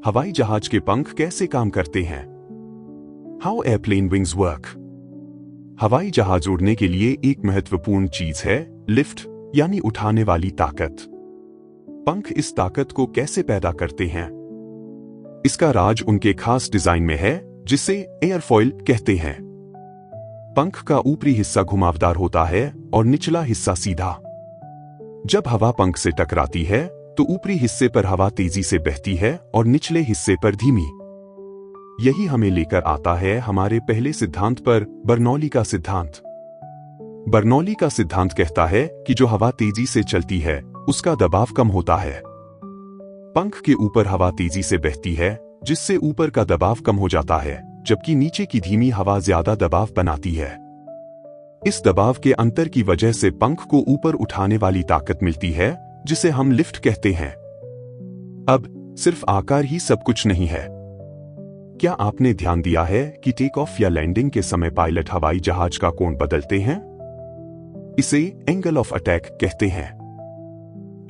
हवाई जहाज के पंख कैसे काम करते हैं? How airplane wings work. हवाई जहाज उड़ने के लिए एक महत्वपूर्ण चीज है लिफ्ट, यानी उठाने वाली ताकत। पंख इस ताकत को कैसे पैदा करते हैं? इसका राज उनके खास डिजाइन में है, जिसे एयरफॉइल कहते हैं। पंख का ऊपरी हिस्सा घुमावदार होता है और निचला हिस्सा सीधा। जब हवा पंख से टकराती है तो ऊपरी हिस्से पर हवा तेजी से बहती है और निचले हिस्से पर धीमी। यही हमें लेकर आता है हमारे पहले सिद्धांत पर, बर्नौली का सिद्धांत। बर्नौली का सिद्धांत कहता है कि जो हवा तेजी से चलती है उसका दबाव कम होता है। पंख के ऊपर हवा तेजी से बहती है, जिससे ऊपर का दबाव कम हो जाता है, जबकि नीचे की धीमी हवा ज्यादा दबाव बनाती है। इस दबाव के अंतर की वजह से पंख को ऊपर उठाने वाली ताकत मिलती है, जिसे हम लिफ्ट कहते हैं। अब सिर्फ आकार ही सब कुछ नहीं है। क्या आपने ध्यान दिया है कि टेक ऑफ या लैंडिंग के समय पायलट हवाई जहाज का कोण बदलते हैं? इसे एंगल ऑफ अटैक कहते हैं।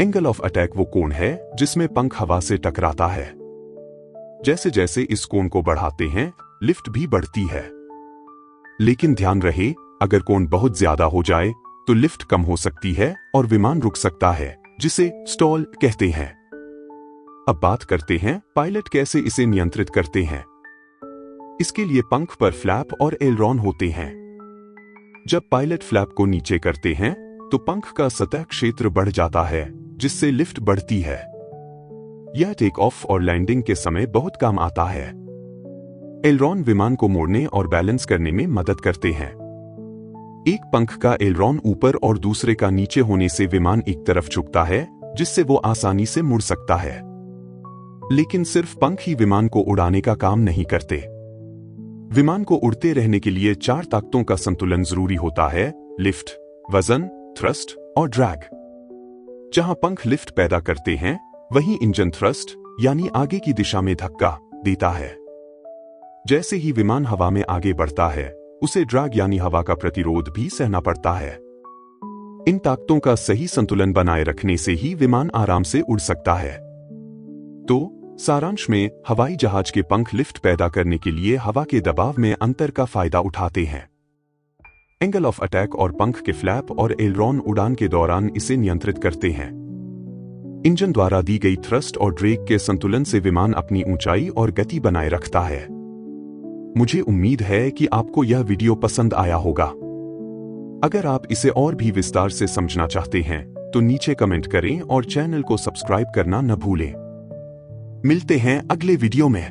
एंगल ऑफ अटैक वो कोण है जिसमें पंख हवा से टकराता है। जैसे जैसे इस कोण को बढ़ाते हैं, लिफ्ट भी बढ़ती है। लेकिन ध्यान रहे, अगर कोण बहुत ज्यादा हो जाए तो लिफ्ट कम हो सकती है और विमान रुक सकता है, जिसे स्टॉल कहते हैं। अब बात करते हैं पायलट कैसे इसे नियंत्रित करते हैं। इसके लिए पंख पर फ्लैप और एलरॉन होते हैं। जब पायलट फ्लैप को नीचे करते हैं तो पंख का सतह क्षेत्र बढ़ जाता है, जिससे लिफ्ट बढ़ती है। यह टेक ऑफ और लैंडिंग के समय बहुत काम आता है। एलरॉन विमान को मोड़ने और बैलेंस करने में मदद करते हैं। एक पंख का एलरॉन ऊपर और दूसरे का नीचे होने से विमान एक तरफ झुकता है, जिससे वो आसानी से मुड़ सकता है। लेकिन सिर्फ पंख ही विमान को उड़ाने का काम नहीं करते। विमान को उड़ते रहने के लिए 4 ताकतों का संतुलन जरूरी होता है: लिफ्ट, वजन, थ्रस्ट और ड्रैग। जहां पंख लिफ्ट पैदा करते हैं, वहीं इंजन थ्रस्ट यानी आगे की दिशा में धक्का देता है। जैसे ही विमान हवा में आगे बढ़ता है, उसे ड्रैग यानी हवा का प्रतिरोध भी सहना पड़ता है। इन ताकतों का सही संतुलन बनाए रखने से ही विमान आराम से उड़ सकता है। तो सारांश में, हवाई जहाज के पंख लिफ्ट पैदा करने के लिए हवा के दबाव में अंतर का फायदा उठाते हैं। एंगल ऑफ अटैक और पंख के फ्लैप और एलरॉन उड़ान के दौरान इसे नियंत्रित करते हैं। इंजन द्वारा दी गई थ्रस्ट और ड्रैग के संतुलन से विमान अपनी ऊंचाई और गति बनाए रखता है। मुझे उम्मीद है कि आपको यह वीडियो पसंद आया होगा। अगर आप इसे और भी विस्तार से समझना चाहते हैं तो नीचे कमेंट करें और चैनल को सब्सक्राइब करना न भूलें। मिलते हैं अगले वीडियो में।